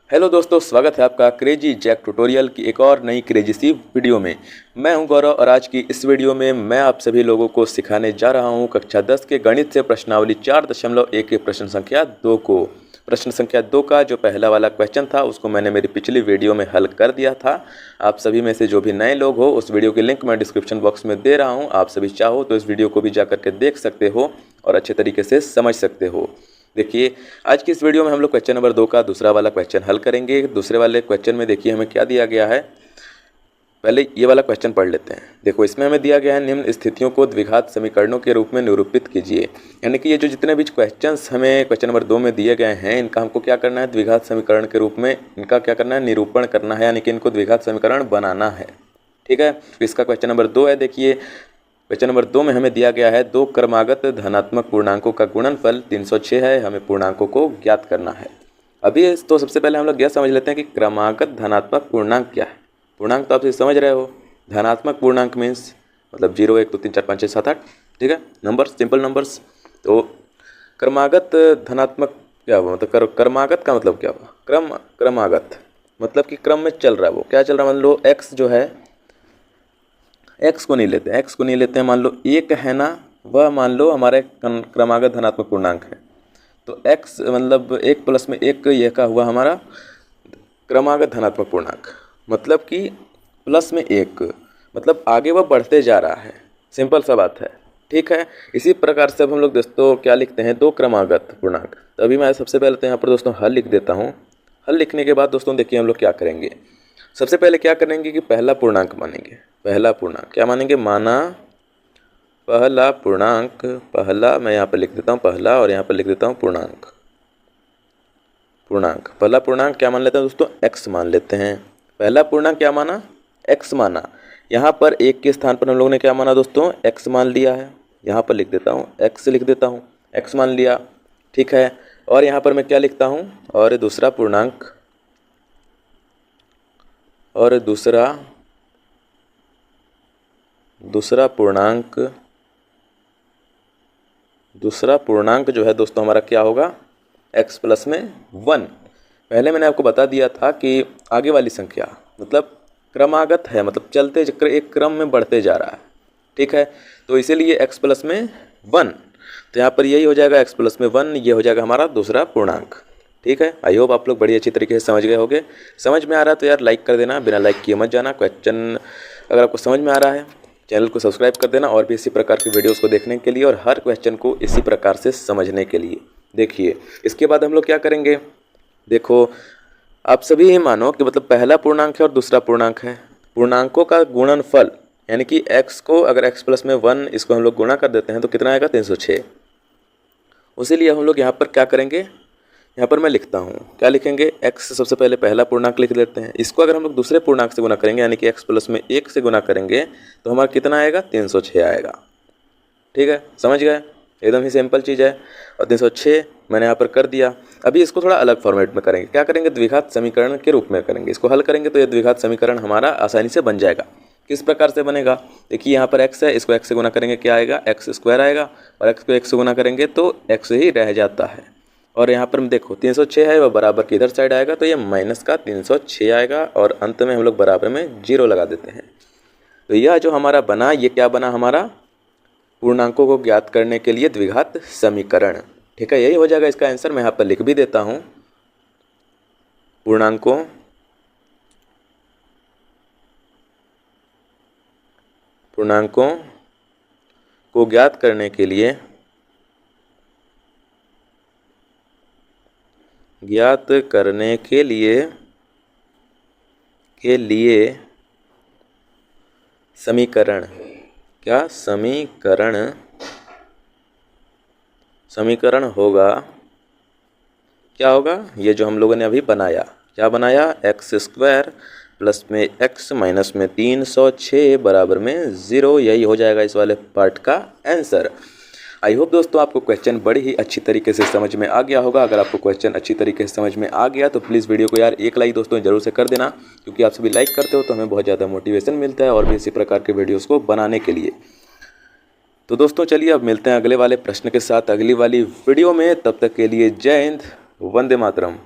Hello दोस्तों, स्वागत है आपका क्रेजी जैक ट्यूटोरियल की एक और नई क्रेजी सी वीडियो में। मैं हूं गौरव और आज की इस वीडियो में मैं आप सभी लोगों को सिखाने जा रहा हूं कक्षा 10 के गणित से प्रश्नावली 4.1 के प्रश्न संख्या 2 को। प्रश्न संख्या 2 का जो पहला वाला क्वेश्चन था उसको मैंने मेरी पिछली वीडियो में हल कर दिया था। आप सभी में से जो भी नए लोग हो उस वीडियो की लिंक मैं डिस्क्रिप्शन बॉक्स में दे रहा हूँ। आप सभी चाहो तो इस वीडियो को भी जा करके देख सकते हो और अच्छे तरीके से समझ सकते हो। देखिए, आज की इस वीडियो में हम लोग क्वेश्चन नंबर 2 का दूसरा वाला क्वेश्चन हल करेंगे। दूसरे वाले क्वेश्चन में देखिए हमें क्या दिया गया है। पहले ये वाला क्वेश्चन पढ़ लेते हैं। देखो, इसमें हमें दिया गया है निम्न स्थितियों को द्विघात समीकरणों के रूप में निरूपित कीजिए। यानी कि ये जो जितने भी क्वेश्चंस हमें क्वेश्चन नंबर 2 में दिए गए हैं इनका हमको क्या करना है, द्विघात समीकरण के रूप में इनका क्या करना है, निरूपण करना है, यानी कि इनको द्विघात समीकरण बनाना है। ठीक है, तो इसका क्वेश्चन नंबर 2 है। देखिए, क्वेश्चन नंबर 2 में हमें दिया गया है दो क्रमागत धनात्मक पूर्णांकों का गुणनफल 306 है। हमें पूर्णांकों को ज्ञात करना है। अभी तो सबसे पहले हम लोग यह समझ लेते हैं कि क्रमागत धनात्मक पूर्णांक क्या है। पूर्णांक तो आप समझ रहे हो। धनात्मक पूर्णांक मीन्स मतलब 0, 1, 2, 3, 4, 5, 6, 7, 8। ठीक है, नंबर्स, सिंपल नंबर्स। तो क्रमागत धनात्मक क्या हुआ, मतलब क्रमागत का मतलब क्या हुआ, क्रमागत मतलब कि क्रम में चल रहा है। वो क्या चल रहा है, मान लो एक्स जो है, एक्स को नहीं लेते हैं, मान लो एक है ना, वह मान लो हमारे क्रमागत धनात्मक पूर्णांक है। तो एक्स मतलब 1 प्लस में 1 यह का हुआ हमारा क्रमागत धनात्मक पूर्णांक, मतलब कि प्लस में 1 मतलब आगे वह बढ़ते जा रहा है। सिंपल सा बात है। ठीक है, इसी प्रकार से अब हम लोग दोस्तों क्या लिखते हैं, दो क्रमागत पूर्णांक। तो अभी मैं सबसे पहले तो यहाँ पर दोस्तों हल लिख देता हूँ। हल लिखने के बाद दोस्तों देखिए हम लोग क्या करेंगे। सबसे पहले क्या करेंगे कि पहला पूर्णांक मानेंगे। पहला पूर्णांक क्या मानेंगे, माना पहला पूर्णांक। पहला मैं यहाँ पर लिख देता हूँ पहला, और यहाँ पर लिख देता हूँ पूर्णांक। पहला पूर्णांक क्या मान लेते हैं दोस्तों, x मान लेते हैं। पहला पूर्णांक क्या माना, x माना। यहाँ पर 1 के स्थान पर हम लोगों ने क्या माना दोस्तों, x मान लिया है। यहाँ पर लिख देता हूँ x लिख देता हूँ, x मान लिया। ठीक है, और यहाँ पर मैं क्या लिखता हूँ, और दूसरा पूर्णांक, और दूसरा पूर्णांक जो है दोस्तों हमारा क्या होगा, x प्लस में 1। पहले मैंने आपको बता दिया था कि आगे वाली संख्या मतलब क्रमागत है, मतलब चलते एक क्रम में बढ़ते जा रहा है। ठीक है, तो इसीलिए x प्लस में 1। तो यहाँ पर यही हो जाएगा x प्लस में 1, ये हो जाएगा हमारा दूसरा पूर्णांक। ठीक है, आई होप आप लोग बड़ी अच्छी तरीके से समझ गए होंगे। समझ में आ रहा है तो यार लाइक कर देना, बिना लाइक किए मत जाना। क्वेश्चन अगर आपको समझ में आ रहा है चैनल को सब्सक्राइब कर देना, और भी इसी प्रकार की वीडियोस को देखने के लिए और हर क्वेश्चन को इसी प्रकार से समझने के लिए। देखिए, इसके बाद हम लोग क्या करेंगे, देखो आप सभी मानो कि मतलब पहला पूर्णांक है और दूसरा पूर्णांक है। पूर्णांकों का गुणनफल यानी कि x को अगर x प्लस में 1 इसको हम लोग गुणा कर देते हैं तो कितना आएगा, 306। उसीलिए हम लोग यहाँ पर क्या करेंगे, यहाँ पर मैं लिखता हूँ क्या लिखेंगे, x सबसे पहले पहला पूर्णांक लिख लेते हैं। इसको अगर हम लोग दूसरे पूर्णांक से गुना करेंगे यानी कि x प्लस में 1 से गुना करेंगे तो हमारा कितना आएगा, 306 आएगा। ठीक है, समझ गए, एकदम ही सिंपल चीज़ है। और 306 मैंने यहाँ पर कर दिया। अभी इसको थोड़ा अलग फॉर्मेट में करेंगे। क्या करेंगे, द्विघात समीकरण के रूप में करेंगे। इसको हल करेंगे तो ये द्विघात समीकरण हमारा आसानी से बन जाएगा। किस प्रकार से बनेगा, देखिए यहाँ पर x है, इसको x से गुना करेंगे क्या आएगा, x स्क्वायर आएगा, और x को x से गुना करेंगे तो x ही रह जाता है। और यहाँ पर देखो 306 है, वह बराबर की इधर साइड आएगा तो ये माइनस का 306 आएगा, और अंत में हम लोग बराबर में 0 लगा देते हैं। तो यह जो हमारा बना, ये क्या बना हमारा, पूर्णांकों को ज्ञात करने के लिए द्विघात समीकरण। ठीक है, यही हो जाएगा इसका आंसर। मैं यहाँ पर लिख भी देता हूँ, पूर्णांकों को ज्ञात करने के लिए समीकरण, क्या समीकरण होगा, क्या होगा, ये जो हम लोगों ने अभी बनाया, क्या बनाया, x स्क्वायर प्लस में x माइनस में 306 बराबर में 0। यही हो जाएगा इस वाले पार्ट का आंसर। आई होप दोस्तों आपको क्वेश्चन बड़ी ही अच्छी तरीके से समझ में आ गया होगा। अगर आपको क्वेश्चन अच्छी तरीके से समझ में आ गया तो प्लीज़ वीडियो को यार एक लाइक दोस्तों जरूर से कर देना, क्योंकि आप सभी लाइक करते हो तो हमें बहुत ज़्यादा मोटिवेशन मिलता है और भी इसी प्रकार के वीडियोज़ को बनाने के लिए। तो दोस्तों चलिए अब मिलते हैं अगले वाले प्रश्न के साथ अगली वाली वीडियो में। तब तक के लिए जय हिंद, वंदे मातरम।